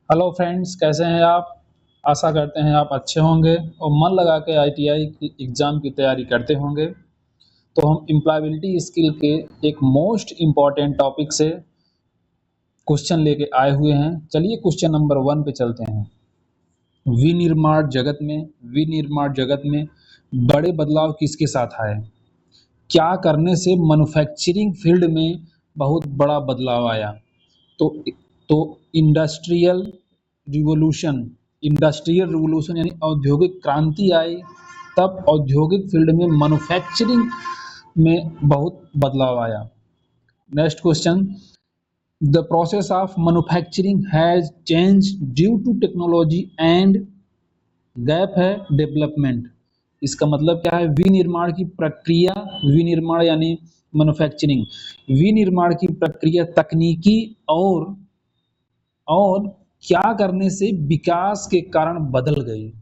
Hello friends, कैसे हैं आप? आशा करते हैं आप अच्छे होंगे और मन लगा के आईटीआई की एग्ज़ाम की तैयारी करते होंगे। तो हम एम्प्लॉयबिलिटी स्किल के एक मोस्ट इम्पॉर्टेंट टॉपिक से क्वेश्चन लेके आए हुए हैं। चलिए क्वेश्चन नंबर 1 पे चलते हैं। विनिर्माण जगत में बड़े बदलाव किसके साथ आए? क्या करने से मैन्युफैक्चरिंग फील्ड में बहुत बड़ा बदलाव आया? तो तो इंडस्ट्रियल रिवोल्यूशन यानी औद्योगिक क्रांति आई, तब औद्योगिक फील्ड में मैन्युफैक्चरिंग में बहुत बदलाव आया। Next question, the process of manufacturing has change due to technology and gap है डेवलपमेंट। इसका मतलब क्या है? विनिर्माण यानी मैन्युफैक्चरिंग, विनिर्माण की प्रक्रिया तकनीकी और क्या करने से विकास के कारण बदल गई।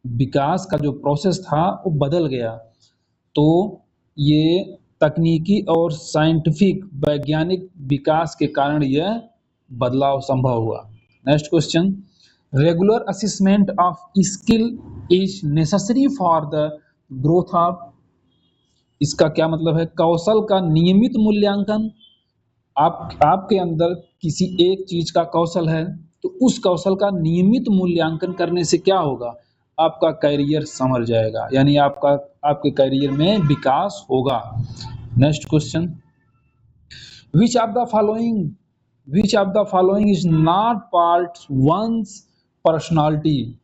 विकास का जो प्रोसेस था वो बदल गया, तो ये तकनीकी और साइंटिफिक वैज्ञानिक विकास के कारण यह बदलाव संभव हुआ। Next question, regular assessment of skill is necessary for the growth of. इसका क्या मतलब है? कौशल का नियमित मूल्यांकन। आपके अंदर किसी एक चीज का कौशल है, तो उस कौशल का नियमित मूल्यांकन करने से क्या होगा? आपका करियर संवर जाएगा, यानी आपके करियर में विकास होगा। Next question, which of the following which of the following is not part one's personality.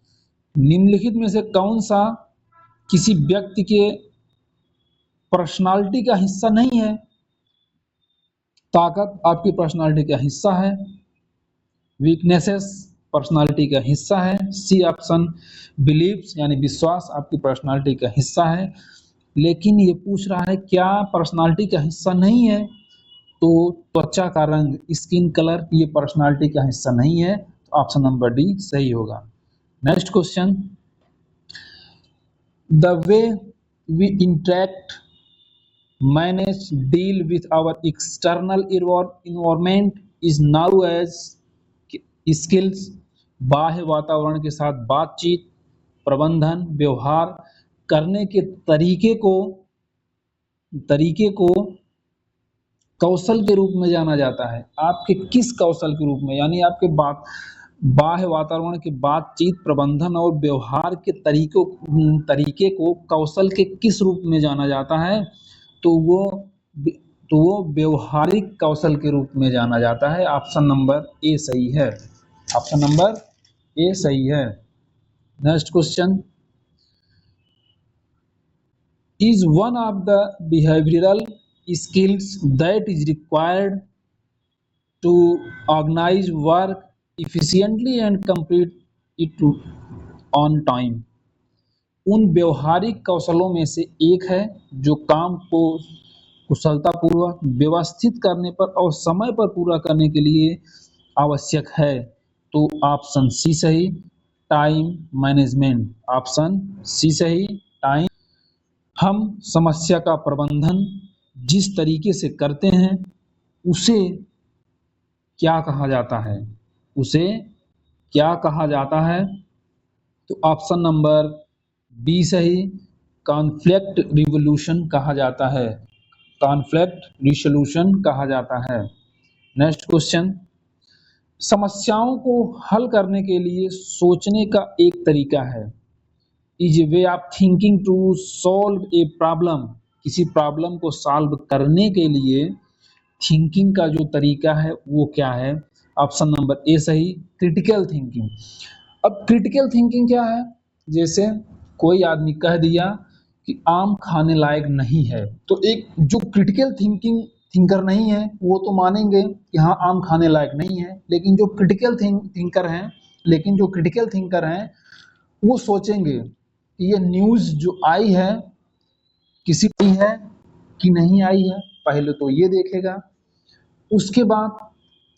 निम्नलिखित में से कौन सा किसी व्यक्ति के पर्सनालिटी का हिस्सा नहीं है? ताकत आपकी पर्सनालिटी का हिस्सा है, वीकनेसेस पर्सनालिटी का हिस्सा है। सी ऑप्शन, बिलीव्स यानी विश्वास आपकी पर्सनालिटी का हिस्सा है। लेकिन ये पूछ रहा है क्या पर्सनालिटी का हिस्सा नहीं है? तो त्वचा का रंग, स्किन कलर, ये पर्सनालिटी का हिस्सा नहीं है, तो ऑप्शन नंबर डी सही होगा। Next question, the way we interact, manage, deal with our external environment is now as skills. बाह्य वातावरण के साथ बातचीत, प्रबंधन, व्यवहार करने के तरीके को कौशल के रूप में जाना जाता है। आपके किस कौशल के रूप में, यानी आपके बाह्य वातावरण के बातचीत, प्रबंधन और व्यवहार के तरीके को कौशल के किस रूप में जाना जाता है? तो वो व्यवहारिक कौशल के रूप में जाना जाता है। ऑप्शन नंबर ए सही है। ऑप्शन नंबर ए सही है। Next question, is one of the behavioral skills that is required to organize work efficiently and complete it on time। उन व्यवहारिक कौशलों में से एक है जो काम को कुशलतापूर्वक व्यवस्थित करने पर और समय पर पूरा करने के लिए आवश्यक है। तो ऑप्शन सी सही, टाइम मैनेजमेंट। ऑप्शन सी सही, टाइम। हम समस्या का प्रबंधन जिस तरीके से करते हैं उसे क्या कहा जाता है? उसे क्या कहा जाता है? तो ऑप्शन नंबर बी सही, कॉन्फ्लिक्ट रिवोल्यूशन कहा जाता है। कॉन्फ्लिक्ट रिसोल्यूशन कहा जाता है। नेक्स्ट क्वेश्चन, समस्याओं को हल करने के लिए सोचने का एक तरीका है, is a way of thinking to solve a problem. किसी प्रॉब्लम को सॉल्व करने के लिए थिंकिंग का जो तरीका है वो क्या है? ऑप्शन नंबर ए सही, क्रिटिकल थिंकिंग। अब क्रिटिकल थिंकिंग क्या है? जैसे कोई आदमी कह दिया कि आम खाने लायक नहीं है, तो एक जो क्रिटिकल थिंकर नहीं है वो तो मानेंगे कि हाँ आम खाने लायक नहीं है, लेकिन जो क्रिटिकल थिंकर हैं वो सोचेंगे कि ये न्यूज़ जो आई है किसी की है कि नहीं आई है, पहले तो ये देखेगा। उसके बाद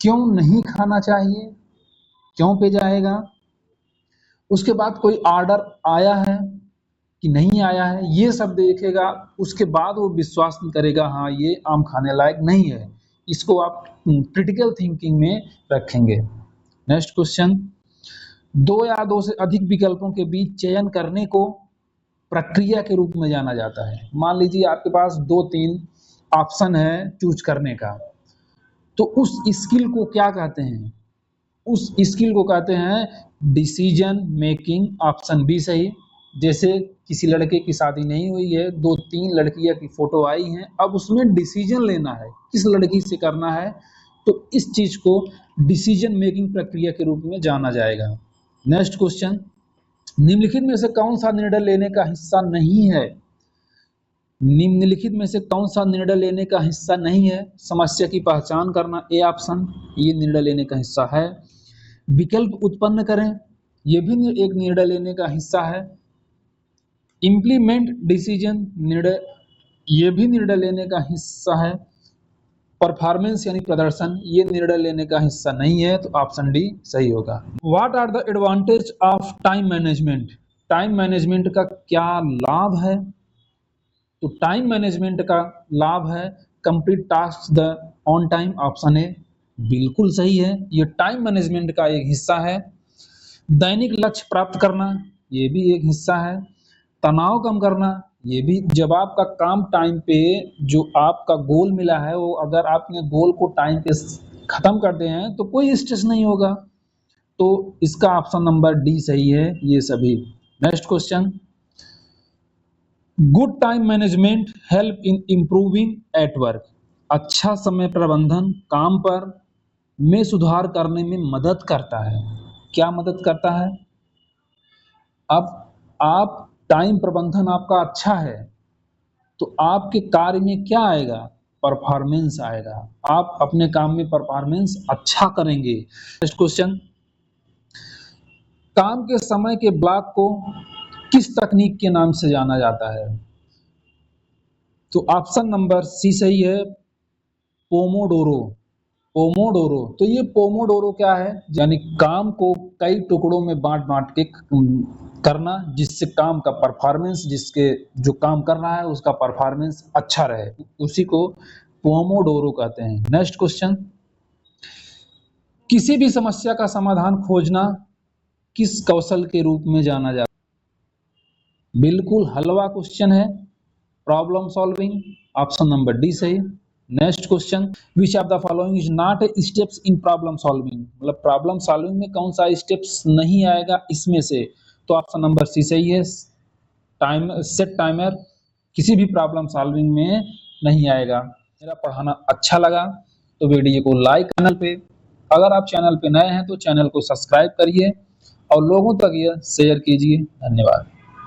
क्यों नहीं खाना चाहिए, क्यों पे जाएगा। उसके बाद कोई ऑर्डर आया है कि नहीं आया है, ये सब देखेगा। उसके बाद वो विश्वास करेगा हाँ ये आम खाने लायक नहीं है। इसको आप क्रिटिकल थिंकिंग में रखेंगे। नेक्स्ट क्वेश्चन, दो या दो से अधिक विकल्पों के बीच चयन करने को प्रक्रिया के रूप में जाना जाता है। मान लीजिए आपके पास 2-3 ऑप्शन है चूज करने का, तो उस स्किल को क्या कहते हैं? उस स्किल को कहते हैं डिसीजन मेकिंग। ऑप्शन बी सही। जैसे किसी लड़के की शादी नहीं हुई है, 2-3 लड़कियां की फोटो आई हैं, अब उसमें डिसीजन लेना है किस लड़की से करना है, तो इस चीज को डिसीजन मेकिंग प्रक्रिया के रूप में जाना जाएगा। नेक्स्ट क्वेश्चन, निम्नलिखित में से कौन सा निर्णय लेने का हिस्सा नहीं है? निम्नलिखित में से कौन सा निर्णय लेने का हिस्सा नहीं है? समस्या की पहचान करना, ए ऑप्शन, ये निर्णय लेने का हिस्सा है। विकल्प उत्पन्न करें, ये भी एक निर्णय लेने का हिस्सा है। इम्प्लीमेंट डिसीजन, निर्णय, ये भी निर्णय लेने का हिस्सा है। परफॉर्मेंस यानी प्रदर्शन, ये निर्णय लेने का हिस्सा नहीं है, तो ऑप्शन डी सही होगा। What are the advantage of time management? Time management का क्या लाभ है? तो टाइम मैनेजमेंट का लाभ है complete task the on time. Option A बिल्कुल सही है, ये टाइम मैनेजमेंट का एक हिस्सा है। दैनिक लक्ष्य प्राप्त करना, ये भी एक हिस्सा है। तनाव कम करना, ये भी, जब आपका काम टाइम पे, जो आपका गोल मिला है वो अगर आपने गोल को टाइम पे खत्म कर दिए हैं तो कोई स्ट्रेस नहीं होगा, तो इसका ऑप्शन नंबर डी सही है ये सभी। Next question, good time management help in improving at work. अच्छा समय प्रबंधन काम पर में सुधार करने में मदद करता है। क्या मदद करता है? अब आप टाइम प्रबंधन आपका अच्छा है तो आपके कार्य में क्या आएगा? परफॉर्मेंस आएगा, आप अपने काम में परफॉर्मेंस अच्छा करेंगे। नेक्स्ट क्वेश्चन, काम के समय के ब्लॉक को किस तकनीक के नाम से जाना जाता है? तो ऑप्शन नंबर सी सही है, पोमोडोरो। पोमोडोरो, तो ये पोमोडोरो क्या है? यानी काम को कई टुकड़ों में बांट बांट के करना, जिससे काम का परफॉर्मेंस, जिसके जो काम कर रहा है उसका परफॉर्मेंस अच्छा रहे, उसी को पोमोडोरो कहते हैं। नेक्स्ट क्वेश्चन, किसी भी समस्या का समाधान खोजना किस कौशल के रूप में जाना जाता है? बिल्कुल हलवा क्वेश्चन है, problem solving. Option number D सही। Next question, which of the following is not steps in problem solving? मतलब प्रॉब्लम सॉल्विंग में कौन सा स्टेप्स नहीं आएगा इसमें से? तो ऑप्शन नंबर सी सही है, टाइम सेट टाइमर किसी भी प्रॉब्लम सॉल्विंग में नहीं आएगा। मेरा पढ़ाना अच्छा लगा तो वीडियो को लाइक, चैनल पे अगर आप चैनल पे नए हैं तो चैनल को सब्सक्राइब करिए और लोगों तक यह शेयर कीजिए। धन्यवाद।